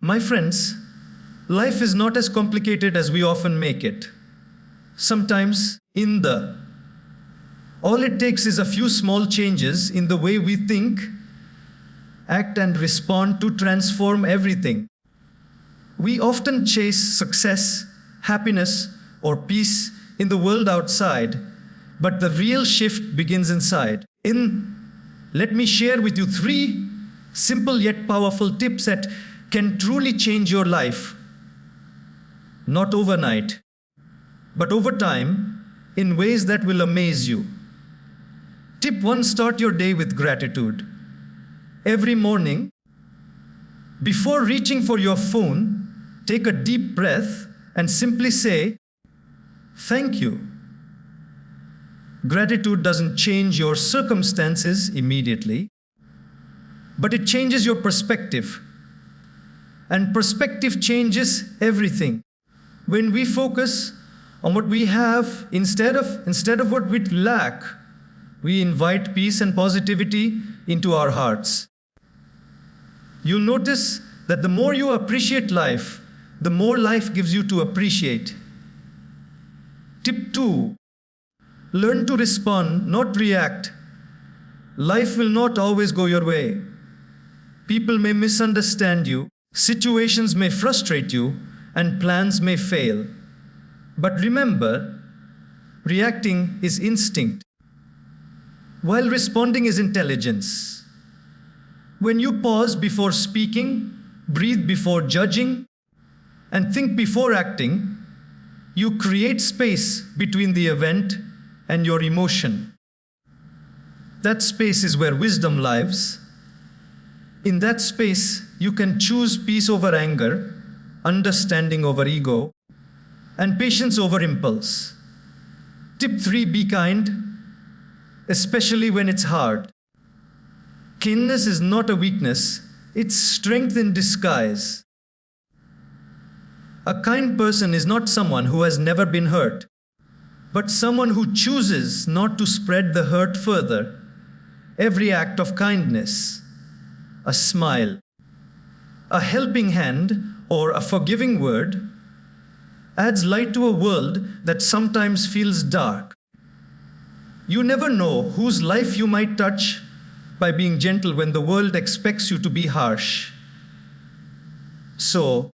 My friends, life is not as complicated as we often make it. Sometimes, all it takes is a few small changes in the way we think, act, and respond to transform everything. We often chase success, happiness, or peace in the world outside, but the real shift begins inside. Let me share with you 3 simple yet powerful tips that can truly change your life. Not overnight, but over time, in ways that will amaze you. Tip 1: start your day with gratitude. Every morning, before reaching for your phone, take a deep breath and simply say, "Thank you." Gratitude doesn't change your circumstances immediately, but it changes your perspective. And perspective changes everything. When we focus on what we have instead of what we lack, we invite peace and positivity into our hearts. You'll notice that the more you appreciate life, the more life gives you to appreciate. Tip 2: learn to respond, not react. Life will not always go your way. People may misunderstand you, situations may frustrate you, and plans may fail. But remember, reacting is instinct, while responding is intelligence. When you pause before speaking, breathe before judging, and think before acting, you create space between the event and your emotion. That space is where wisdom lives. In that space, you can choose peace over anger, understanding over ego, and patience over impulse. Tip 3: be kind, especially when it's hard. Kindness is not a weakness, it's strength in disguise. A kind person is not someone who has never been hurt, but someone who chooses not to spread the hurt further. Every act of kindness, a smile, a helping hand, or a forgiving word adds light to a world that sometimes feels dark. You never know whose life you might touch by being gentle when the world expects you to be harsh. So,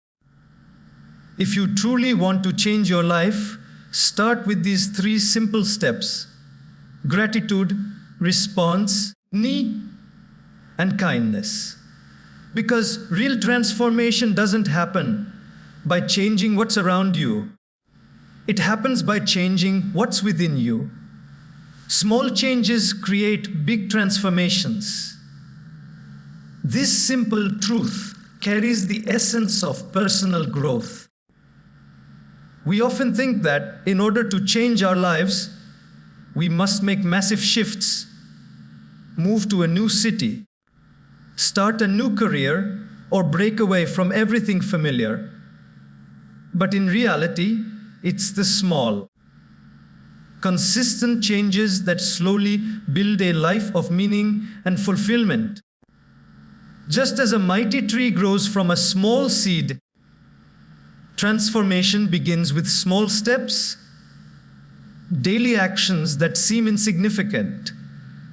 if you truly want to change your life, start with these 3 simple steps: gratitude, response, and kindness. Because real transformation doesn't happen by changing what's around you. It happens by changing what's within you. Small changes create big transformations. This simple truth carries the essence of personal growth. We often think that in order to change our lives, we must make massive shifts, move to a new city, start a new career, or break away from everything familiar. But in reality, it's the small, consistent changes that slowly build a life of meaning and fulfillment. Just as a mighty tree grows from a small seed, transformation begins with small steps, daily actions that seem insignificant,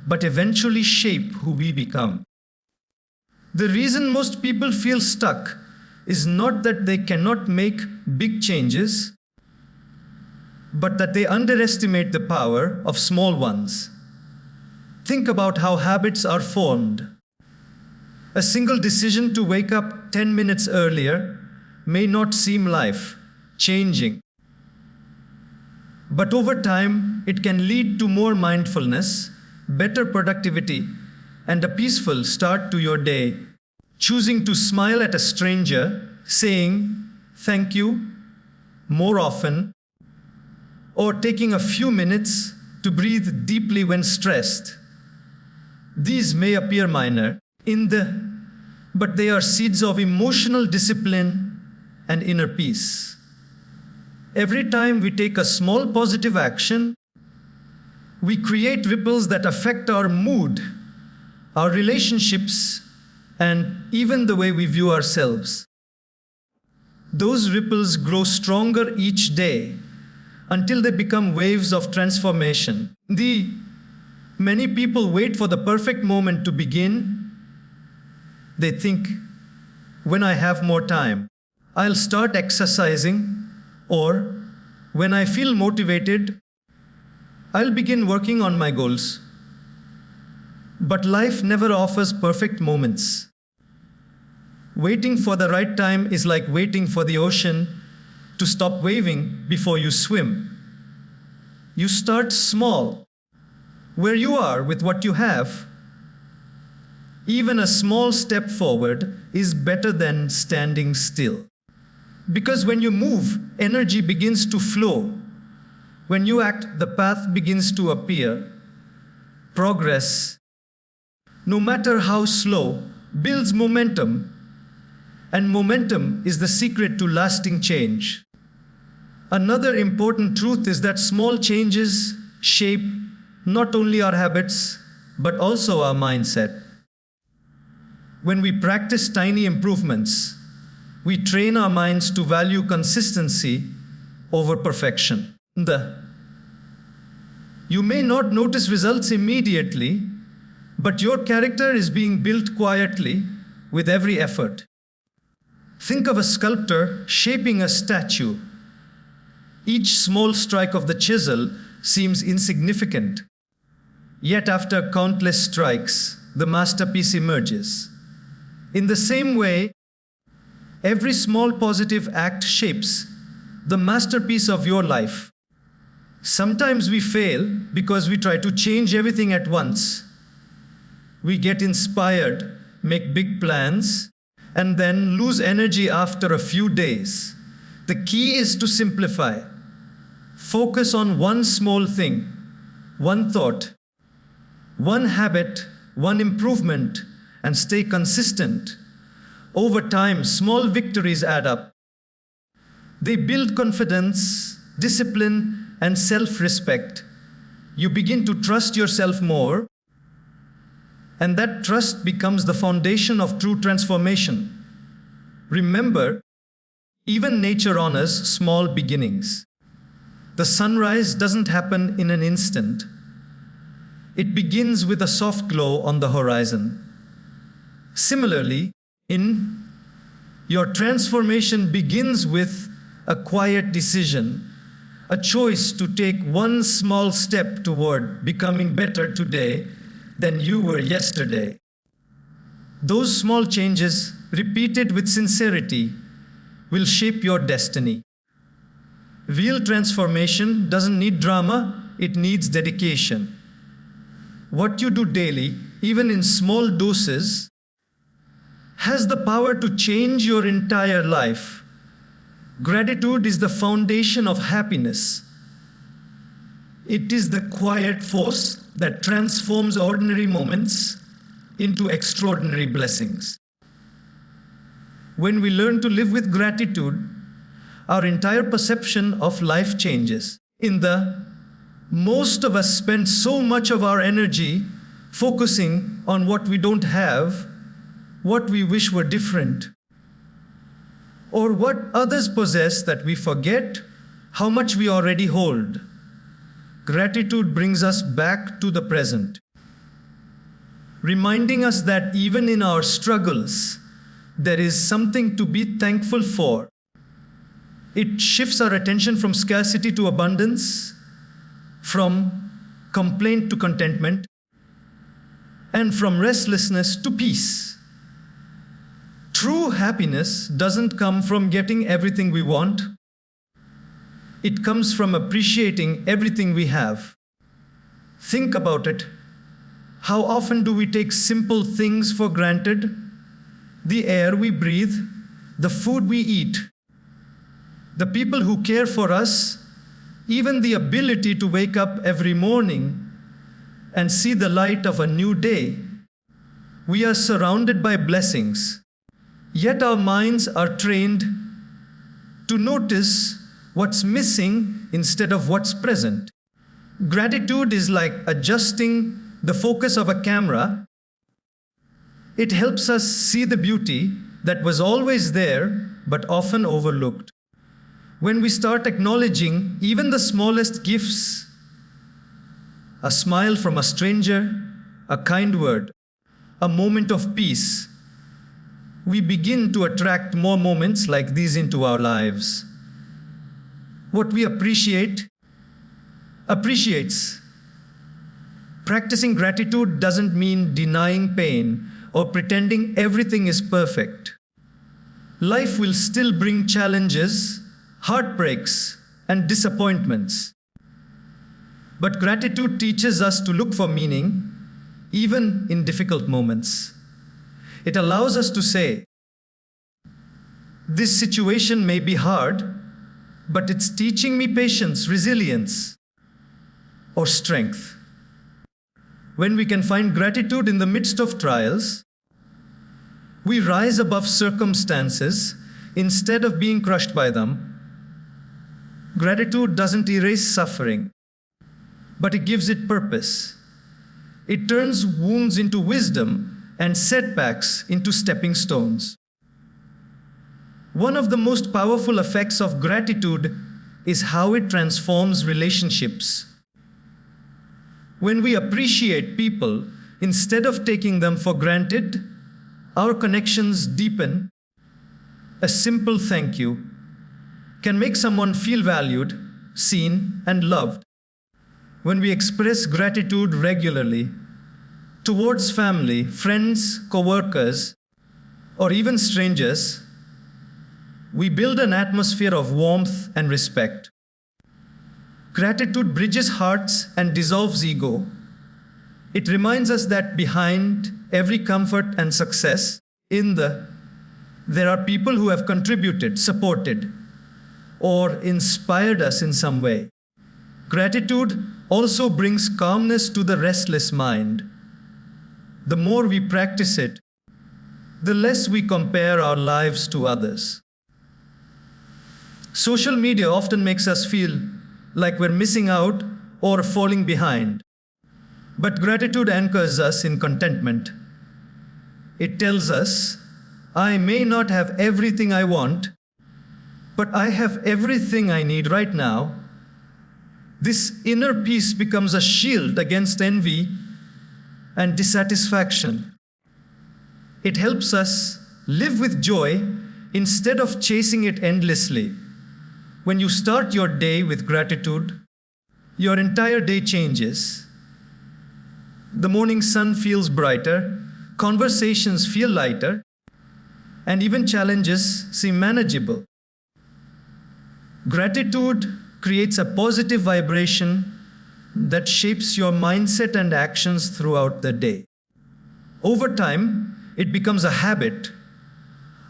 but eventually shape who we become. The reason most people feel stuck is not that they cannot make big changes, but that they underestimate the power of small ones. Think about how habits are formed. A single decision to wake up 10 minutes earlier may not seem life-changing, but over time, it can lead to more mindfulness, better productivity, and a peaceful start to your day. Choosing to smile at a stranger, saying "thank you" more often, or taking a few minutes to breathe deeply when stressed. These may appear minor, but they are seeds of emotional discipline and inner peace. Every time we take a small positive action, we create ripples that affect our mood, our relationships, and even the way we view ourselves. Those ripples grow stronger each day until they become waves of transformation. Many people wait for the perfect moment to begin. They think, when I have more time, I'll start exercising, or when I feel motivated, I'll begin working on my goals. But life never offers perfect moments. Waiting for the right time is like waiting for the ocean to stop waving before you swim. You start small, where you are with what you have. Even a small step forward is better than standing still. Because when you move, energy begins to flow. When you act, the path begins to appear. Progress, no matter how slow, builds momentum. And momentum is the secret to lasting change. Another important truth is that small changes shape not only our habits, but also our mindset. When we practice tiny improvements, we train our minds to value consistency over perfection. You may not notice results immediately, but your character is being built quietly with every effort. Think of a sculptor shaping a statue. Each small strike of the chisel seems insignificant. Yet after countless strikes, the masterpiece emerges. In the same way, every small positive act shapes the masterpiece of your life. Sometimes we fail because we try to change everything at once. We get inspired, make big plans, and then lose energy after a few days. The key is to simplify. Focus on one small thing, one thought, one habit, one improvement, and stay consistent. Over time, small victories add up. They build confidence, discipline, and self-respect. You begin to trust yourself more, and that trust becomes the foundation of true transformation. Remember, even nature honors small beginnings. The sunrise doesn't happen in an instant. It begins with a soft glow on the horizon. Similarly, your transformation begins with a quiet decision, a choice to take one small step toward becoming better today than you were yesterday. Those small changes, repeated with sincerity, will shape your destiny. Real transformation doesn't need drama, it needs dedication. What you do daily, even in small doses, has the power to change your entire life. Gratitude is the foundation of happiness. It is the quiet force that transforms ordinary moments into extraordinary blessings. When we learn to live with gratitude, our entire perception of life changes. Most of us spend so much of our energy focusing on what we don't have, what we wish were different, or what others possess that we forget how much we already hold. Gratitude brings us back to the present, reminding us that even in our struggles, there is something to be thankful for. It shifts our attention from scarcity to abundance, from complaint to contentment, and from restlessness to peace. True happiness doesn't come from getting everything we want. It comes from appreciating everything we have. Think about it. How often do we take simple things for granted? The air we breathe, the food we eat, the people who care for us, even the ability to wake up every morning and see the light of a new day. We are surrounded by blessings, yet our minds are trained to notice what's missing instead of what's present. Gratitude is like adjusting the focus of a camera. It helps us see the beauty that was always there, but often overlooked. When we start acknowledging even the smallest gifts, a smile from a stranger, a kind word, a moment of peace, we begin to attract more moments like these into our lives. What we appreciates. Practicing gratitude doesn't mean denying pain or pretending everything is perfect. Life will still bring challenges, heartbreaks, and disappointments. But gratitude teaches us to look for meaning, even in difficult moments. It allows us to say, this situation may be hard, but it's teaching me patience, resilience, or strength. When we can find gratitude in the midst of trials, we rise above circumstances instead of being crushed by them. Gratitude doesn't erase suffering, but it gives it purpose. It turns wounds into wisdom and setbacks into stepping stones. One of the most powerful effects of gratitude is how it transforms relationships. When we appreciate people instead of taking them for granted, our connections deepen. A simple thank you can make someone feel valued, seen, and loved. When we express gratitude regularly towards family, friends, co-workers, or even strangers, we build an atmosphere of warmth and respect. Gratitude bridges hearts and dissolves ego. It reminds us that behind every comfort and success there are people who have contributed, supported, or inspired us in some way. Gratitude also brings calmness to the restless mind. The more we practice it, the less we compare our lives to others. Social media often makes us feel like we're missing out or falling behind. But gratitude anchors us in contentment. It tells us, I may not have everything I want, but I have everything I need right now. This inner peace becomes a shield against envy and dissatisfaction. It helps us live with joy instead of chasing it endlessly. When you start your day with gratitude, your entire day changes. The morning sun feels brighter, conversations feel lighter, and even challenges seem manageable. Gratitude creates a positive vibration that shapes your mindset and actions throughout the day. Over time, it becomes a habit,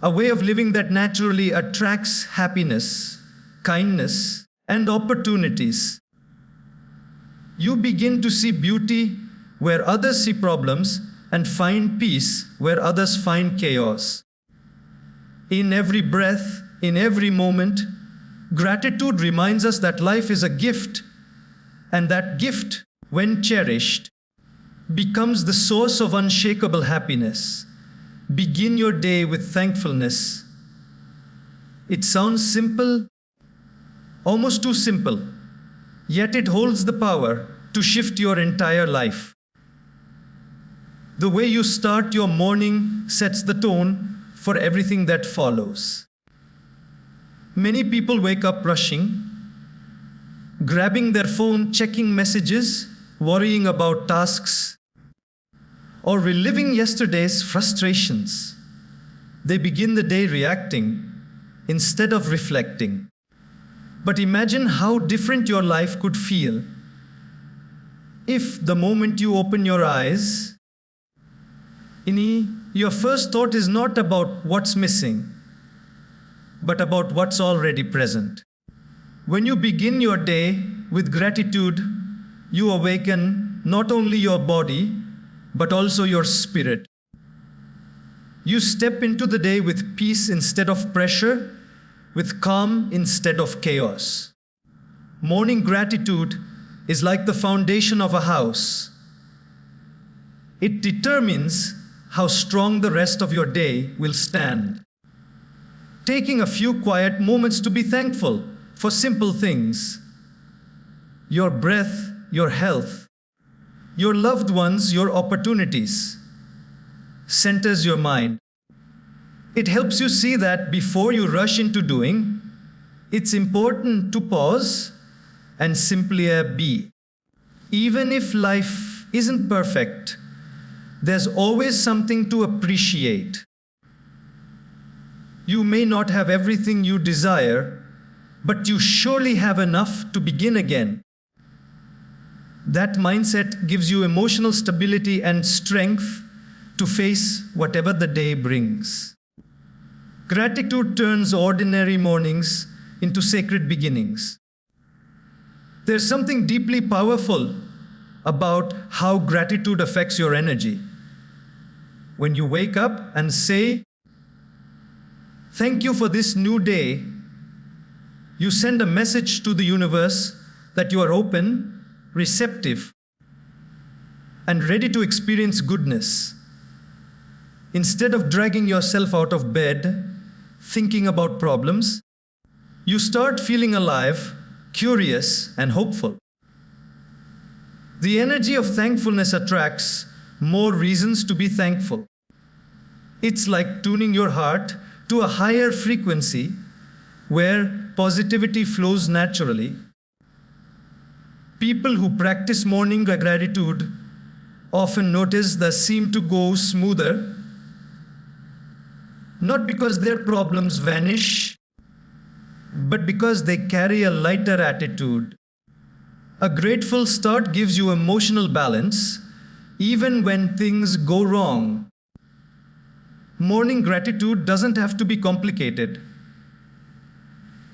a way of living that naturally attracts happiness, kindness, and opportunities. You begin to see beauty where others see problems and find peace where others find chaos. In every breath, in every moment, gratitude reminds us that life is a gift, and that gift, when cherished, becomes the source of unshakable happiness. Begin your day with thankfulness. It sounds simple, almost too simple, yet it holds the power to shift your entire life. The way you start your morning sets the tone for everything that follows. Many people wake up rushing, grabbing their phone, checking messages, worrying about tasks, or reliving yesterday's frustrations. They begin the day reacting instead of reflecting. But imagine how different your life could feel if the moment you open your eyes, your first thought is not about what's missing, but about what's already present. When you begin your day with gratitude, you awaken not only your body, but also your spirit. You step into the day with peace instead of pressure, with calm instead of chaos. Morning gratitude is like the foundation of a house. It determines how strong the rest of your day will stand. taking a few quiet moments to be thankful for simple things. Your breath, your health, your loved ones, your opportunities, centers your mind. It helps you see that before you rush into doing, it's important to pause and simply be. Even if life isn't perfect, there's always something to appreciate. You may not have everything you desire, but you surely have enough to begin again. That mindset gives you emotional stability and strength to face whatever the day brings. Gratitude turns ordinary mornings into sacred beginnings. There's something deeply powerful about how gratitude affects your energy. When you wake up and say, "Thank you for this new day," you send a message to the universe that you are open, receptive, and ready to experience goodness. Instead of dragging yourself out of bed, thinking about problems, you start feeling alive, curious, and hopeful. The energy of thankfulness attracts more reasons to be thankful. It's like tuning your heart to a higher frequency where positivity flows naturally. People who practice morning gratitude often notice they seem to go smoother, not because their problems vanish, but because they carry a lighter attitude. A grateful start gives you emotional balance, even when things go wrong. Morning gratitude doesn't have to be complicated.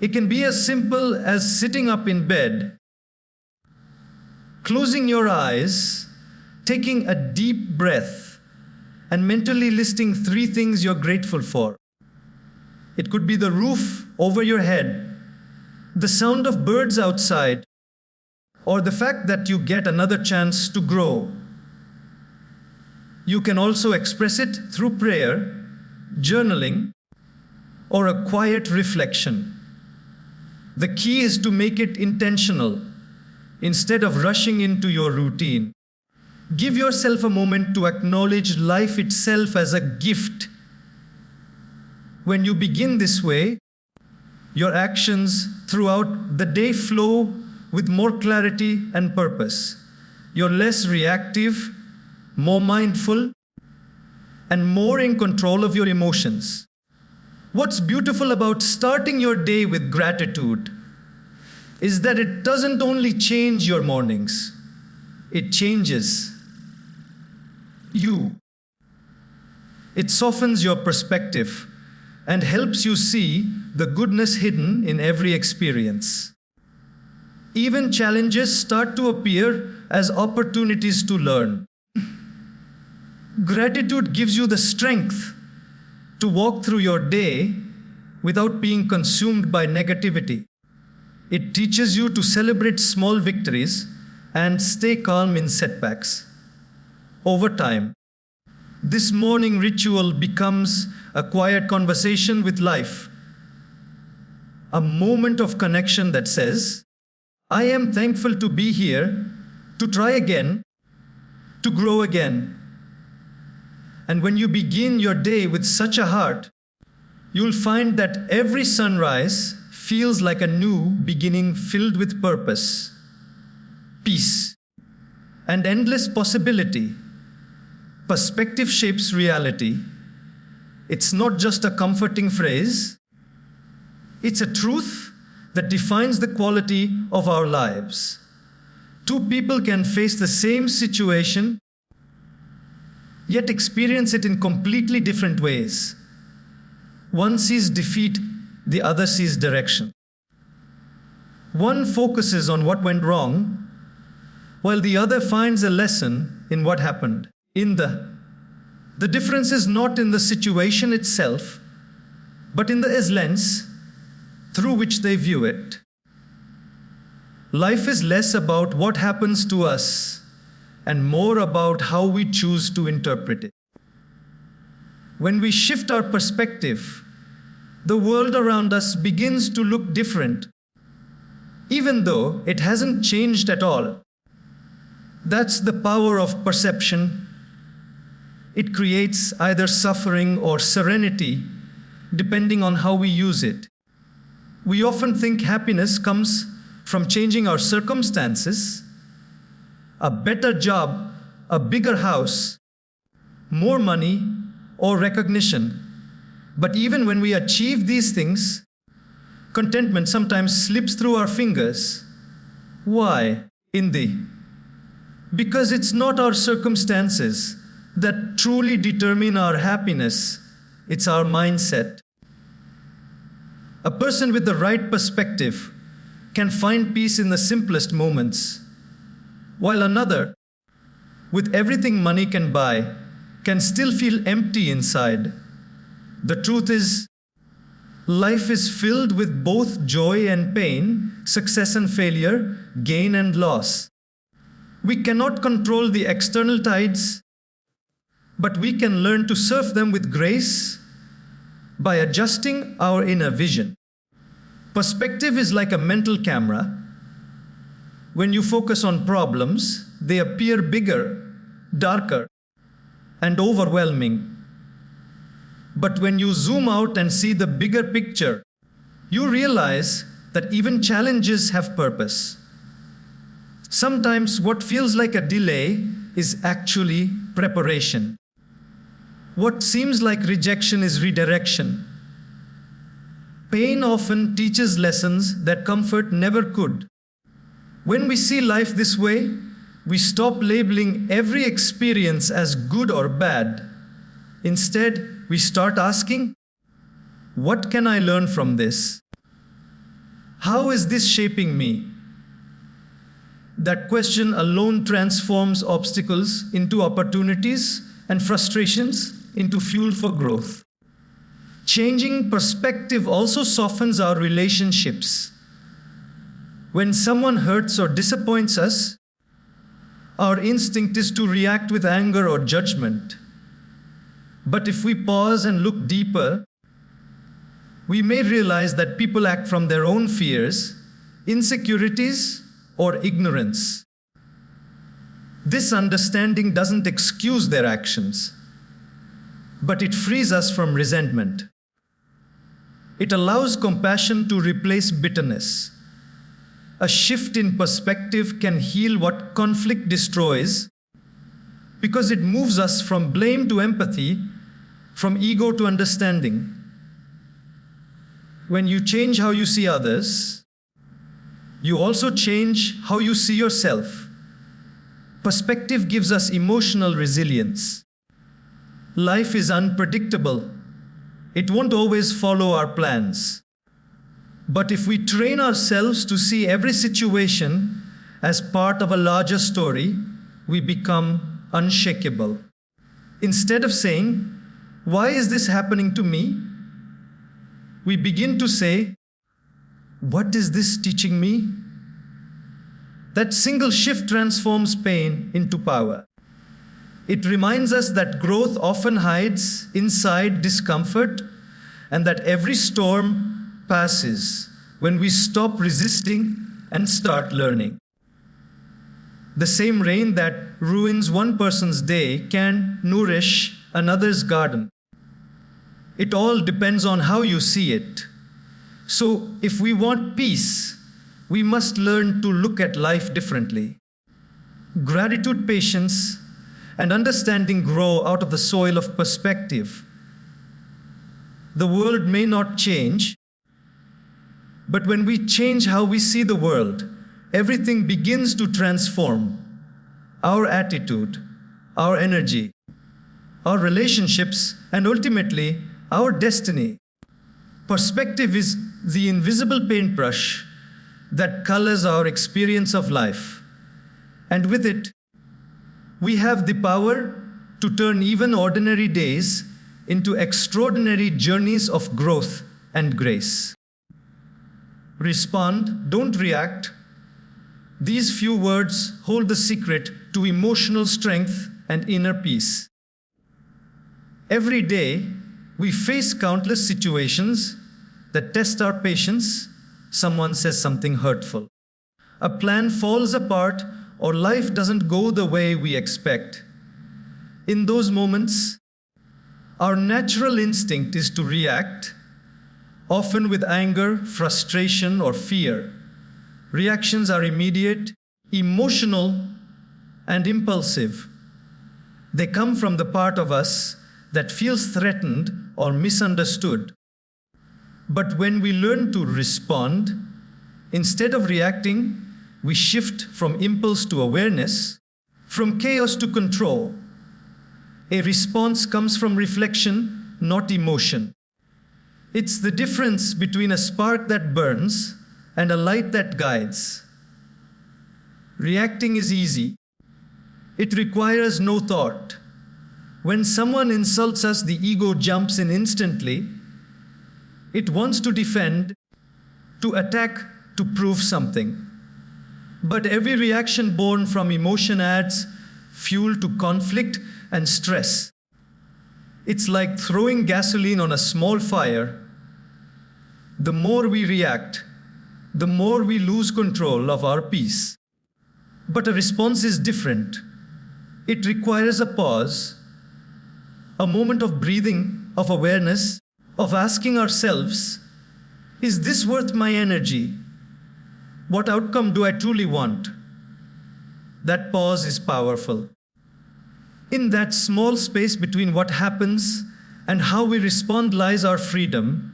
It can be as simple as sitting up in bed, closing your eyes, taking a deep breath, and mentally listing 3 things you're grateful for. It could be the roof over your head, the sound of birds outside, or the fact that you get another chance to grow. You can also express it through prayer, journaling, or a quiet reflection. The key is to make it intentional instead of rushing into your routine. Give yourself a moment to acknowledge life itself as a gift. When you begin this way, your actions throughout the day flow with more clarity and purpose. You're less reactive, more mindful, and more in control of your emotions. What's beautiful about starting your day with gratitude is that it doesn't only change your mornings, it changes you. It softens your perspective and helps you see the goodness hidden in every experience. Even challenges start to appear as opportunities to learn. Gratitude gives you the strength to walk through your day without being consumed by negativity. It teaches you to celebrate small victories and stay calm in setbacks. Over time, this morning ritual becomes a quiet conversation with life, a moment of connection that says, "I am thankful to be here, to try again, to grow again." And when you begin your day with such a heart, you'll find that every sunrise feels like a new beginning filled with purpose, peace, and endless possibility. Perspective shapes reality. It's not just a comforting phrase, it's a truth that defines the quality of our lives. 2 people can face the same situation, yet experience it in completely different ways. One sees defeat, the other sees direction. One focuses on what went wrong, while the other finds a lesson in what happened. The difference is not in the situation itself, but in the lens through which they view it. Life is less about what happens to us and more about how we choose to interpret it. When we shift our perspective, the world around us begins to look different, even though it hasn't changed at all. That's the power of perception. It creates either suffering or serenity, depending on how we use it. We often think happiness comes from changing our circumstances, a better job, a bigger house, more money, or recognition. But even when we achieve these things, contentment sometimes slips through our fingers. Why, Indi? Because it's not our circumstances that truly determine our happiness, it's our mindset. A person with the right perspective can find peace in the simplest moments, while another, with everything money can buy, can still feel empty inside. The truth is, life is filled with both joy and pain, success and failure, gain and loss. We cannot control the external tides, but we can learn to surf them with grace by adjusting our inner vision. Perspective is like a mental camera. When you focus on problems, they appear bigger, darker, and overwhelming. But when you zoom out and see the bigger picture, you realize that even challenges have purpose. Sometimes what feels like a delay is actually preparation. What seems like rejection is redirection. Pain often teaches lessons that comfort never could. When we see life this way, we stop labeling every experience as good or bad. Instead, we start asking, what can I learn from this? How is this shaping me? That question alone transforms obstacles into opportunities and frustrations into fuel for growth. Changing perspective also softens our relationships. When someone hurts or disappoints us, our instinct is to react with anger or judgment. But if we pause and look deeper, we may realize that people act from their own fears, insecurities, or ignorance. This understanding doesn't excuse their actions, but it frees us from resentment. It allows compassion to replace bitterness. A shift in perspective can heal what conflict destroys, because it moves us from blame to empathy, from ego to understanding. When you change how you see others, you also change how you see yourself. Perspective gives us emotional resilience. Life is unpredictable. It won't always follow our plans. But if we train ourselves to see every situation as part of a larger story, we become unshakable. Instead of saying, "Why is this happening to me?" we begin to say, "What is this teaching me?" That single shift transforms pain into power. It reminds us that growth often hides inside discomfort and that every storm passes when we stop resisting and start learning. The same rain that ruins one person's day can nourish another's garden. It all depends on how you see it. So, if we want peace, we must learn to look at life differently. Gratitude, patience, and understanding grow out of the soil of perspective. The world may not change, but when we change how we see the world, everything begins to transform. Our attitude, our energy, our relationships, and ultimately, our destiny. Perspective is the invisible paintbrush that colors our experience of life. And with it, we have the power to turn even ordinary days into extraordinary journeys of growth and grace. Respond, don't react. These few words hold the secret to emotional strength and inner peace. Every day, we face countless situations that test our patience. Someone says something hurtful. A plan falls apart, or life doesn't go the way we expect. In those moments, our natural instinct is to react, often with anger, frustration, or fear. Reactions are immediate, emotional, and impulsive. They come from the part of us that feels threatened or misunderstood. But when we learn to respond, instead of reacting, we shift from impulse to awareness, from chaos to control. A response comes from reflection, not emotion. It's the difference between a spark that burns and a light that guides. Reacting is easy. It requires no thought. When someone insults us, the ego jumps in instantly. It wants to defend, to attack, to prove something. But every reaction born from emotion adds fuel to conflict and stress. It's like throwing gasoline on a small fire. The more we react, the more we lose control of our peace. But a response is different. It requires a pause, a moment of breathing, of awareness, of asking ourselves, is this worth my energy? What outcome do I truly want? That pause is powerful. In that small space between what happens and how we respond lies our freedom,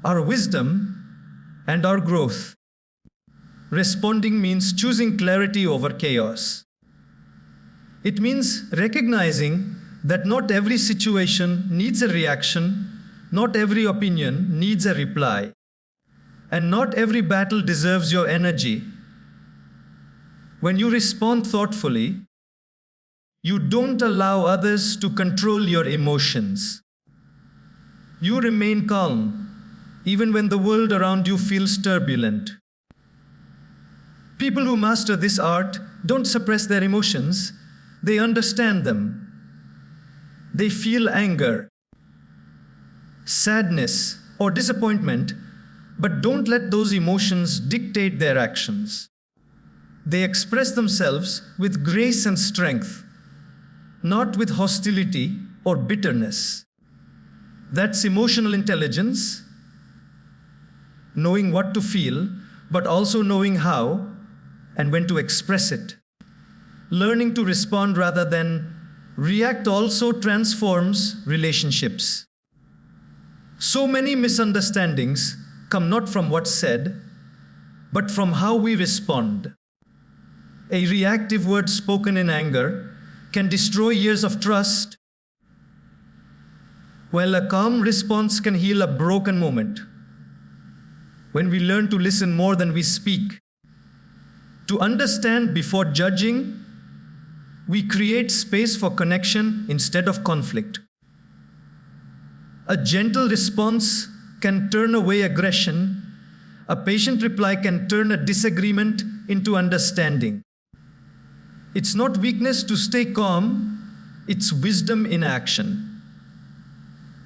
our wisdom, and our growth. Responding means choosing clarity over chaos. It means recognizing that not every situation needs a reaction, not every opinion needs a reply, and not every battle deserves your energy. When you respond thoughtfully, you don't allow others to control your emotions. You remain calm, even when the world around you feels turbulent. People who master this art don't suppress their emotions, they understand them. They feel anger, sadness, or disappointment, but don't let those emotions dictate their actions. They express themselves with grace and strength, not with hostility or bitterness. That's emotional intelligence, knowing what to feel, but also knowing how and when to express it. Learning to respond rather than react also transforms relationships. So many misunderstandings come not from what's said, but from how we respond. A reactive word spoken in anger can destroy years of trust, while a calm response can heal a broken moment. When we learn to listen more than we speak, to understand before judging, we create space for connection instead of conflict. A gentle response can turn away aggression. A patient reply can turn a disagreement into understanding. It's not weakness to stay calm, it's wisdom in action.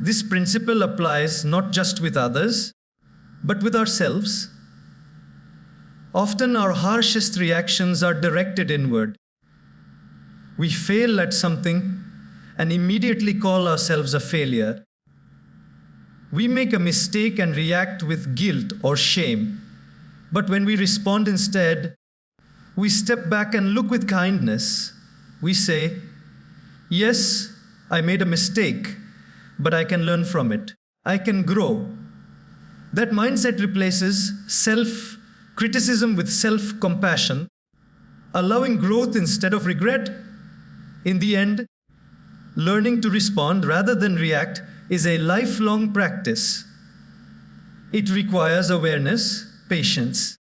This principle applies not just with others, but with ourselves. Often our harshest reactions are directed inward. We fail at something and immediately call ourselves a failure. We make a mistake and react with guilt or shame. But when we respond instead, we step back and look with kindness. We say, yes, I made a mistake, but I can learn from it. I can grow. That mindset replaces self-criticism with self-compassion, allowing growth instead of regret. In the end, learning to respond rather than react is a lifelong practice. It requires awareness, patience,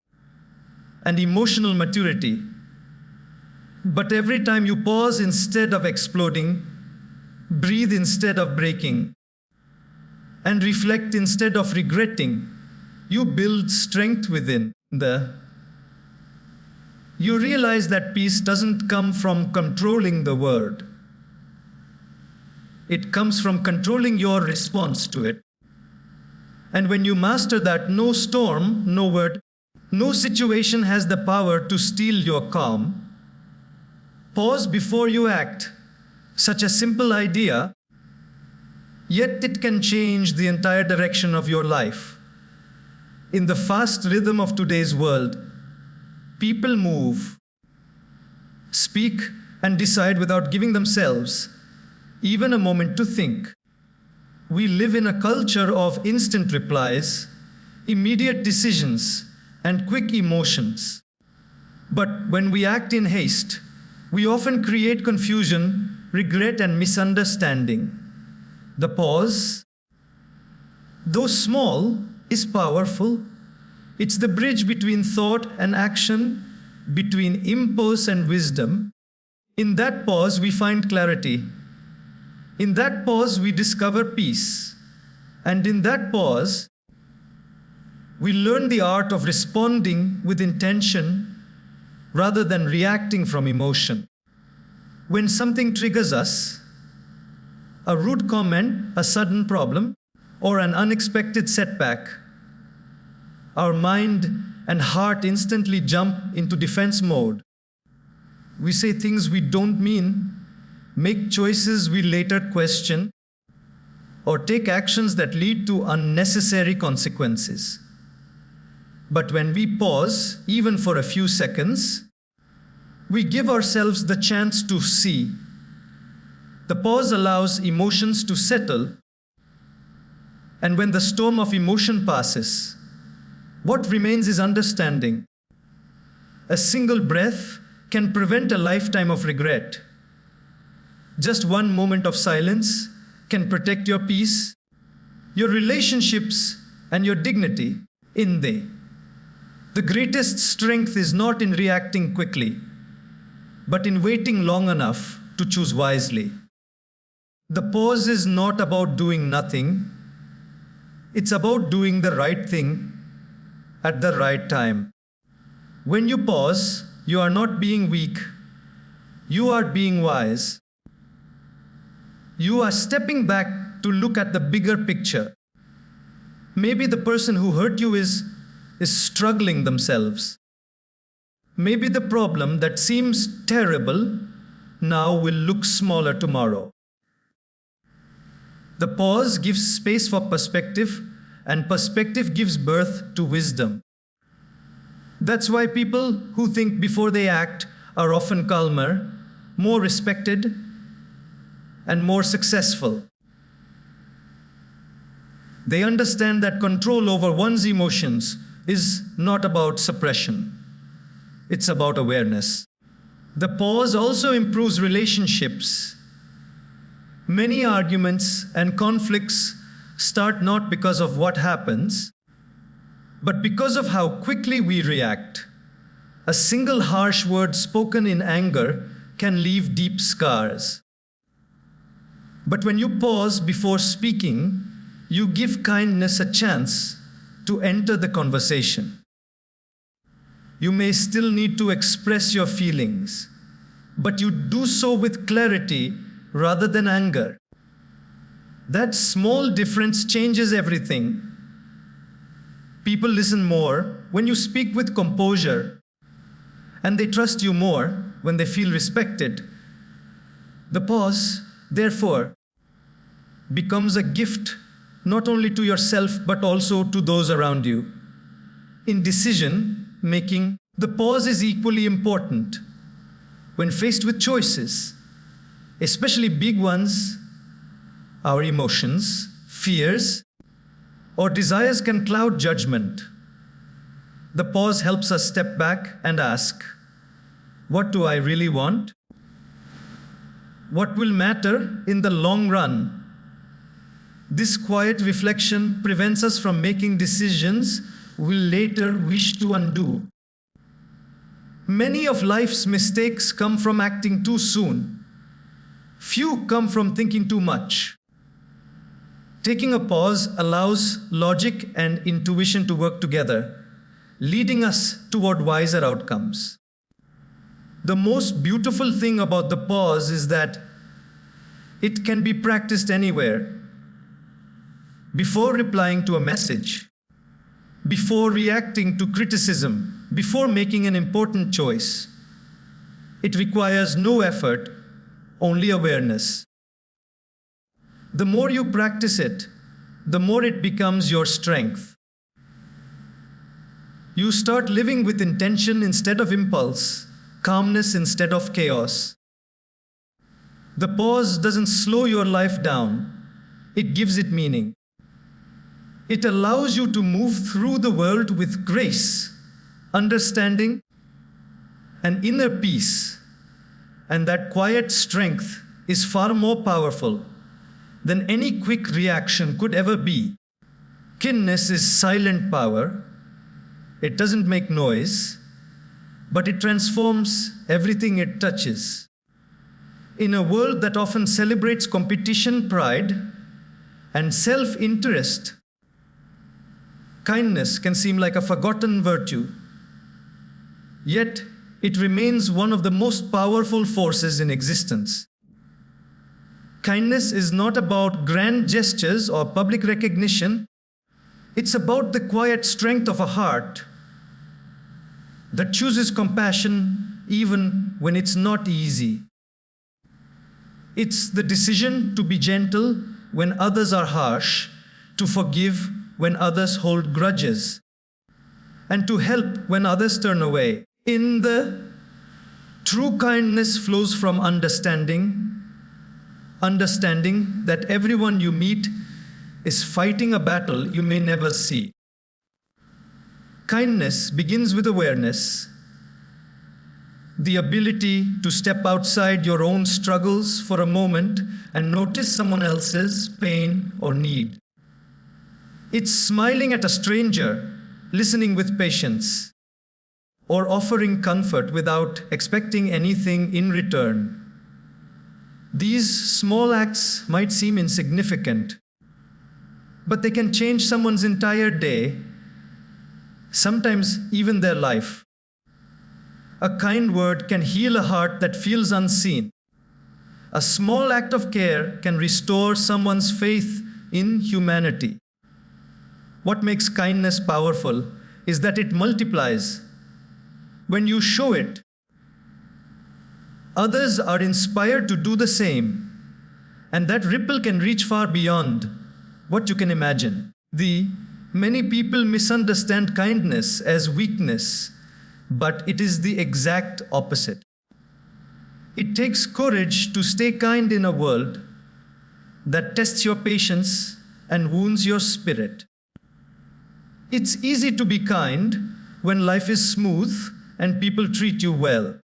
and emotional maturity. But every time you pause instead of exploding, breathe instead of breaking, and reflect instead of regretting, you build strength within. You realize that peace doesn't come from controlling the world. It comes from controlling your response to it. And when you master that, no storm, no word, no situation has the power to steal your calm. Pause before you act. Such a simple idea, yet it can change the entire direction of your life. In the fast rhythm of today's world, people move, speak, and decide without giving themselves even a moment to think. We live in a culture of instant replies, immediate decisions, and quick emotions. But when we act in haste, we often create confusion, regret, and misunderstanding. The pause, though small, is powerful. It's the bridge between thought and action, between impulse and wisdom. In that pause, we find clarity. In that pause, we discover peace. And in that pause, we learn the art of responding with intention rather than reacting from emotion. When something triggers us, a rude comment, a sudden problem, or an unexpected setback, our mind and heart instantly jump into defense mode. We say things we don't mean, make choices we later question, or take actions that lead to unnecessary consequences. But when we pause, even for a few seconds, we give ourselves the chance to see. The pause allows emotions to settle, and when the storm of emotion passes, what remains is understanding. A single breath can prevent a lifetime of regret. Just one moment of silence can protect your peace, your relationships, and your dignity in they. The greatest strength is not in reacting quickly, but in waiting long enough to choose wisely. The pause is not about doing nothing. It's about doing the right thing at the right time. When you pause, you are not being weak. You are being wise. You are stepping back to look at the bigger picture. Maybe the person who hurt you is struggling themselves. Maybe the problem that seems terrible now will look smaller tomorrow. The pause gives space for perspective, and perspective gives birth to wisdom. That's why people who think before they act are often calmer, more respected, and more successful. They understand that control over one's emotions is not about suppression. It's about awareness. The pause also improves relationships. Many arguments and conflicts start not because of what happens, but because of how quickly we react. A single harsh word spoken in anger can leave deep scars. But when you pause before speaking, you give kindness a chance to enter the conversation. You may still need to express your feelings, but you do so with clarity rather than anger. That small difference changes everything. People listen more when you speak with composure, and they trust you more when they feel respected. The pause, therefore, becomes a gift not only to yourself but also to those around you. In decision making, the pause is equally important. When faced with choices, especially big ones, our emotions, fears, or desires can cloud judgment. The pause helps us step back and ask, what do I really want? What will matter in the long run? This quiet reflection prevents us from making decisions we'll later wish to undo. Many of life's mistakes come from acting too soon. Few come from thinking too much. Taking a pause allows logic and intuition to work together, leading us toward wiser outcomes. The most beautiful thing about the pause is that it can be practiced anywhere. before replying to a message, before reacting to criticism, before making an important choice. It requires no effort, only awareness. The more you practice it, the more it becomes your strength. You start living with intention instead of impulse, calmness instead of chaos. The pause doesn't slow your life down, it gives it meaning. It allows you to move through the world with grace, understanding, and inner peace. And that quiet strength is far more powerful than any quick reaction could ever be. Kindness is silent power. It doesn't make noise, but it transforms everything it touches. In a world that often celebrates competition, pride, and self-interest, kindness can seem like a forgotten virtue. Yet, it remains one of the most powerful forces in existence. Kindness is not about grand gestures or public recognition. It's about the quiet strength of a heart that chooses compassion even when it's not easy. It's the decision to be gentle when others are harsh, to forgive when others hold grudges, and to help when others turn away. In the true kindness flows from understanding that everyone you meet is fighting a battle you may never see. Kindness begins with awareness, the ability to step outside your own struggles for a moment and notice someone else's pain or need. It's smiling at a stranger, listening with patience, or offering comfort without expecting anything in return. These small acts might seem insignificant, but they can change someone's entire day, sometimes even their life. A kind word can heal a heart that feels unseen. A small act of care can restore someone's faith in humanity. What makes kindness powerful is that it multiplies. When you show it, others are inspired to do the same, and that ripple can reach far beyond what you can imagine. Many people misunderstand kindness as weakness, but it is the exact opposite. It takes courage to stay kind in a world that tests your patience and wounds your spirit. It's easy to be kind when life is smooth and people treat you well.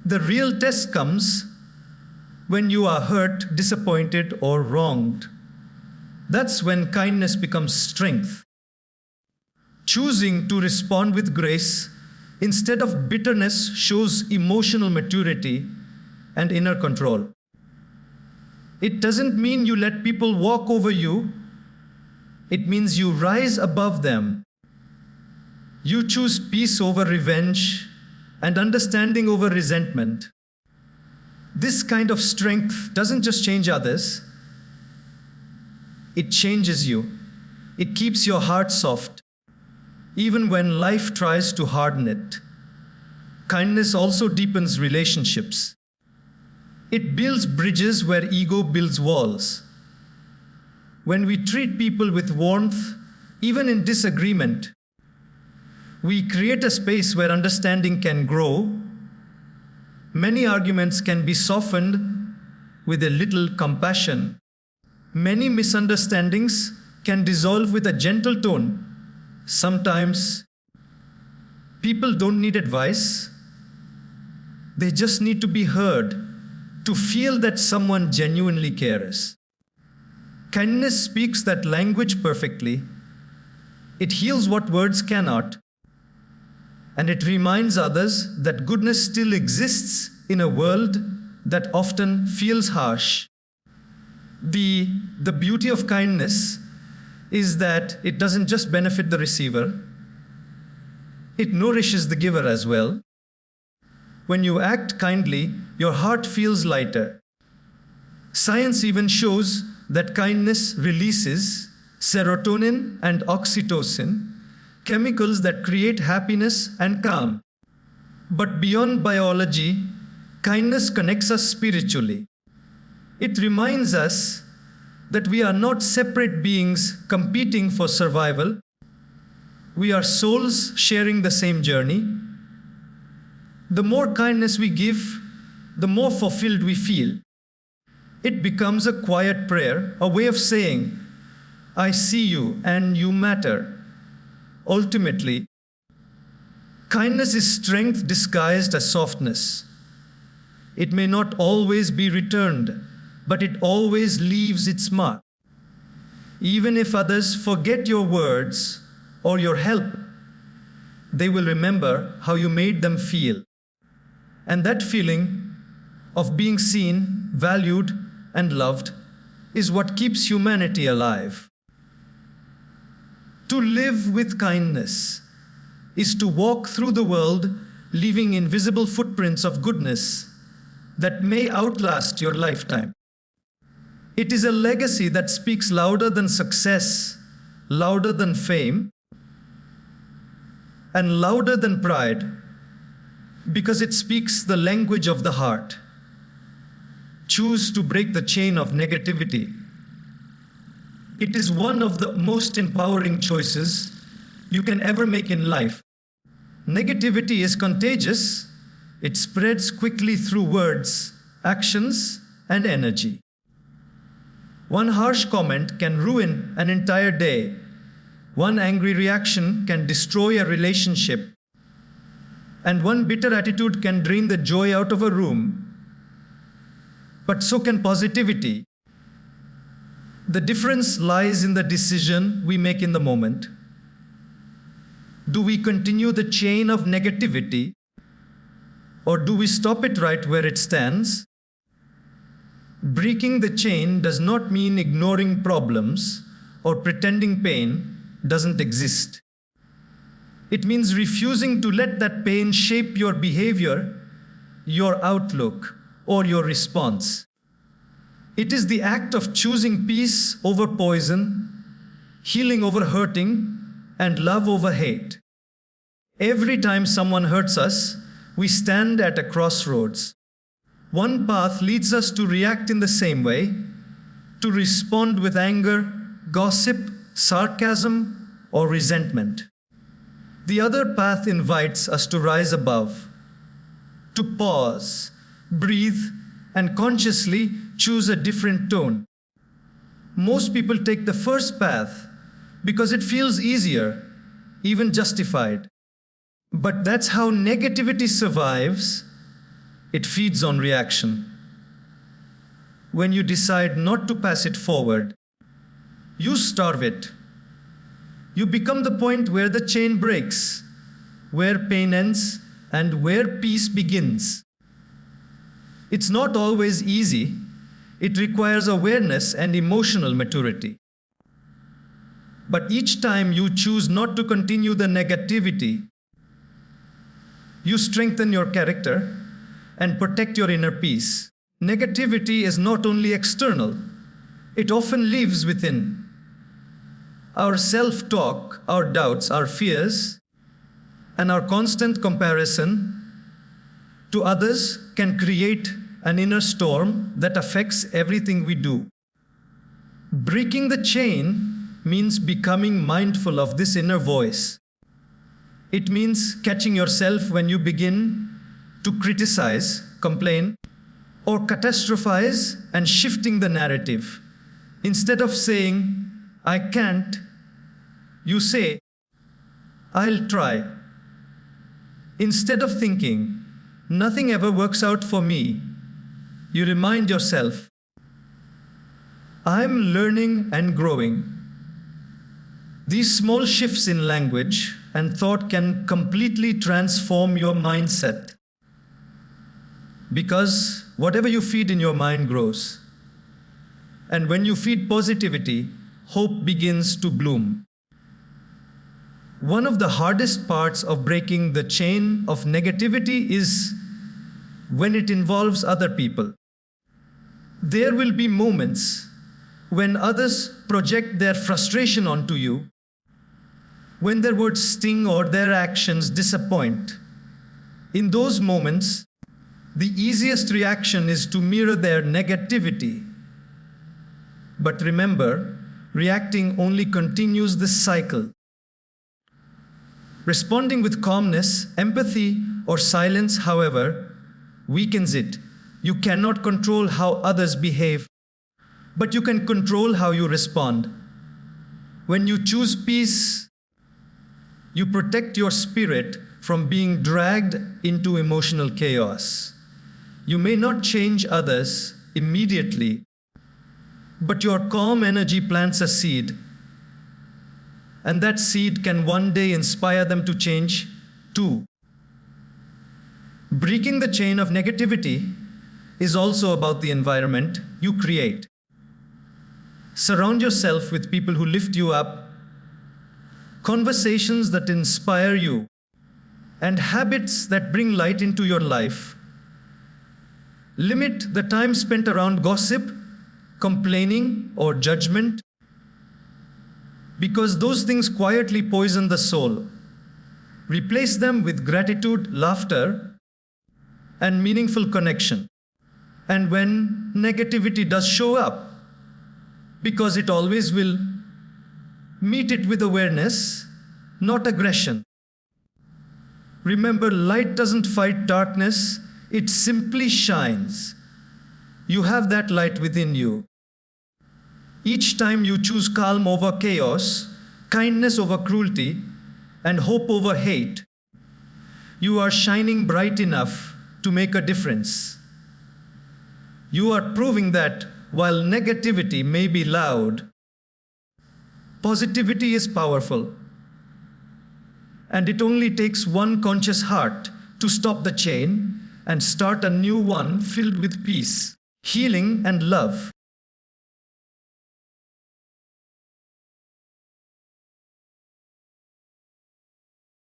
The real test comes when you are hurt, disappointed, or wronged. That's when kindness becomes strength. Choosing to respond with grace instead of bitterness shows emotional maturity and inner control. It doesn't mean you let people walk over you. It means you rise above them. You choose peace over revenge and understanding over resentment. This kind of strength doesn't just change others, it changes you. It keeps your heart soft, even when life tries to harden it. Kindness also deepens relationships. It builds bridges where ego builds walls. When we treat people with warmth, even in disagreement, we create a space where understanding can grow. Many arguments can be softened with a little compassion. Many misunderstandings can dissolve with a gentle tone. Sometimes people don't need advice. They just need to be heard, to feel that someone genuinely cares. Kindness speaks that language perfectly. It heals what words cannot. And it reminds others that goodness still exists in a world that often feels harsh. The beauty of kindness is that it doesn't just benefit the receiver, it nourishes the giver as well. When you act kindly, your heart feels lighter. Science even shows that kindness releases serotonin and oxytocin, chemicals that create happiness and calm. But beyond biology, kindness connects us spiritually. It reminds us that we are not separate beings competing for survival. We are souls sharing the same journey. The more kindness we give, the more fulfilled we feel. It becomes a quiet prayer, a way of saying, I see you and you matter. Ultimately, kindness is strength disguised as softness. It may not always be returned, but it always leaves its mark. Even if others forget your words or your help, they will remember how you made them feel. And that feeling of being seen, valued, and loved is what keeps humanity alive. To live with kindness is to walk through the world leaving invisible footprints of goodness that may outlast your lifetime. It is a legacy that speaks louder than success, louder than fame, and louder than pride, because it speaks the language of the heart. Choose to break the chain of negativity. It is one of the most empowering choices you can ever make in life. Negativity is contagious. It spreads quickly through words, actions, and energy. One harsh comment can ruin an entire day. One angry reaction can destroy a relationship. And one bitter attitude can drain the joy out of a room. But so can positivity. The difference lies in the decision we make in the moment. Do we continue the chain of negativity, or do we stop it right where it stands? Breaking the chain does not mean ignoring problems or pretending pain doesn't exist. It means refusing to let that pain shape your behavior, your outlook, or your response. It is the act of choosing peace over poison, healing over hurting, and love over hate. Every time someone hurts us, we stand at a crossroads. One path leads us to react in the same way, to respond with anger, gossip, sarcasm, or resentment. The other path invites us to rise above, to pause, breathe, and consciously choose a different tone. Most people take the first path because it feels easier, even justified. But that's how negativity survives. It feeds on reaction. When you decide not to pass it forward, you starve it. You become the point where the chain breaks, where pain ends, and where peace begins. It's not always easy. It requires awareness and emotional maturity. But each time you choose not to continue the negativity, you strengthen your character and protect your inner peace. Negativity is not only external, it often lives within. Our self-talk, our doubts, our fears, and our constant comparison to others can create an inner storm that affects everything we do. Breaking the chain means becoming mindful of this inner voice. It means catching yourself when you begin to criticize, complain, or catastrophize, and shifting the narrative. Instead of saying, I can't, you say, I'll try. Instead of thinking, nothing ever works out for me, you remind yourself, I'm learning and growing. These small shifts in language and thought can completely transform your mindset. Because whatever you feed in your mind grows. And when you feed positivity, hope begins to bloom. One of the hardest parts of breaking the chain of negativity is when it involves other people. There will be moments when others project their frustration onto you, when their words sting or their actions disappoint, in those moments, the easiest reaction is to mirror their negativity. But remember, reacting only continues this cycle. Responding with calmness, empathy, or silence, however, weakens it. You cannot control how others behave, but you can control how you respond. When you choose peace, you protect your spirit from being dragged into emotional chaos. You may not change others immediately, but your calm energy plants a seed, and that seed can one day inspire them to change too. Breaking the chain of negativity is also about the environment you create. Surround yourself with people who lift you up, conversations that inspire you, and habits that bring light into your life. Limit the time spent around gossip, complaining, or judgment, because those things quietly poison the soul. Replace them with gratitude, laughter, and meaningful connection. And when negativity does show up, because it always will, meet it with awareness, not aggression. Remember, light doesn't fight darkness, it simply shines. You have that light within you. Each time you choose calm over chaos, kindness over cruelty, and hope over hate, you are shining bright enough to make a difference. You are proving that while negativity may be loud, positivity is powerful. And it only takes one conscious heart to stop the chain and start a new one filled with peace, healing, and love.